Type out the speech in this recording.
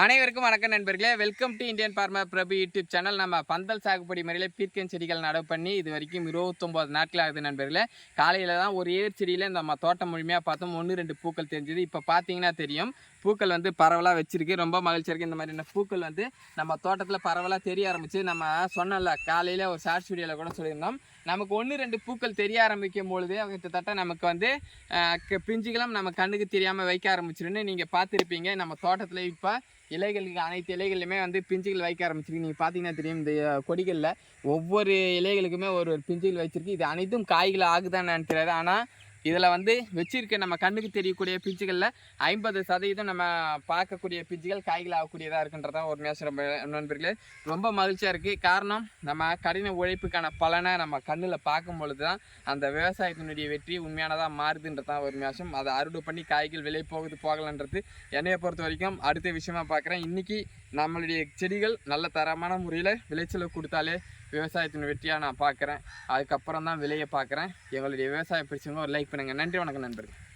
அனைவருக்கும் வணக்கம் நண்பர்களே. Welcome to Indian farmer Prabhu YouTube channel. நம்ம பந்தல் சாகுபடி முறையில் பீர்க்கன் செடிகள் நடவு பண்ணி இது வரைக்கும் 29 நாட்கள் ஆகுது நண்பர்களே. காலையில் தான் ஒரு ஏர் செடியில் நம்ம தோட்டம் முழுமையாக பார்த்தோம். 1-2 பூக்கள் தெரிஞ்சுது. இப்போ பார்த்தீங்கன்னா தெரியும், பூக்கள் பரவலாக வச்சிருக்கு. ரொம்ப மகிழ்ச்சியாக இருக்குது. இந்த மாதிரியான பூக்கள் நம்ம தோட்டத்தில் பரவலாக தெரிய ஆரம்பிச்சு. நம்ம சொன்னல காலையில் ஒரு ஷார்ட்ஸ் வீடியோவில் கூட சொல்லியிருந்தோம், நமக்கு 1-2 பூக்கள் தெரிய ஆரம்பிக்கும் பொழுது கிட்டத்தட்ட நமக்கு பிஞ்சுகளும் நம்ம கண்ணுக்கு தெரியாமல் வைக்க ஆரம்பிச்சிருன்னு நீங்கள் பார்த்துருப்பீங்க. நம்ம தோட்டத்தில் இப்போ இலைகளுக்கு அனைத்து இலைகள்லையுமே பிஞ்சுகள் வைக்க ஆரம்பிச்சிருக்கு. நீங்கள் பார்த்தீங்கன்னா தெரியும், இந்த கொடிகளில் ஒவ்வொரு இலைகளுக்குமே ஒரு பிஞ்சுகள் வச்சிருக்கு. இது அனைத்தும் காய்கள் ஆகுதான்னு நினைக்கிறாரு. ஆனால் இதில் வச்சிருக்க நம்ம கண்ணுக்கு தெரியக்கூடிய பிஞ்சுகளில் 50% நம்ம பார்க்கக்கூடிய பிஞ்சுகள் காய்கள் ஆகக்கூடியதாக இருக்குன்றதான் ஒரு மேசம் நண்பர்களே. ரொம்ப மகிழ்ச்சியாக இருக்குது. காரணம், நம்ம கடின உழைப்புக்கான பலனை நம்ம கண்ணில் பார்க்கும் பொழுது தான் அந்த விவசாயத்தினுடைய வெற்றி உண்மையானதாக மாறுதுன்றதான் ஒரு மேசம். அதை அறுவடை பண்ணி காய்கள் விலை போகலன்றது என்னையை பொறுத்த வரைக்கும் அடுத்த விஷயமா பார்க்குறேன். இன்றைக்கி நம்மளுடைய செடிகள் நல்ல தரமான முறையில் விளைச்சலை கொடுத்தாலே விவசாயத்தின் வெற்றியாக நான் பார்க்குறேன். அதுக்கப்புறம் தான் விலையை பார்க்குறேன். எங்களுடைய விவசாயம் பிடிச்சவங்க ஒரு லைக் பண்ணுங்கள். நன்றி, வணக்கம் நண்பர்கள்.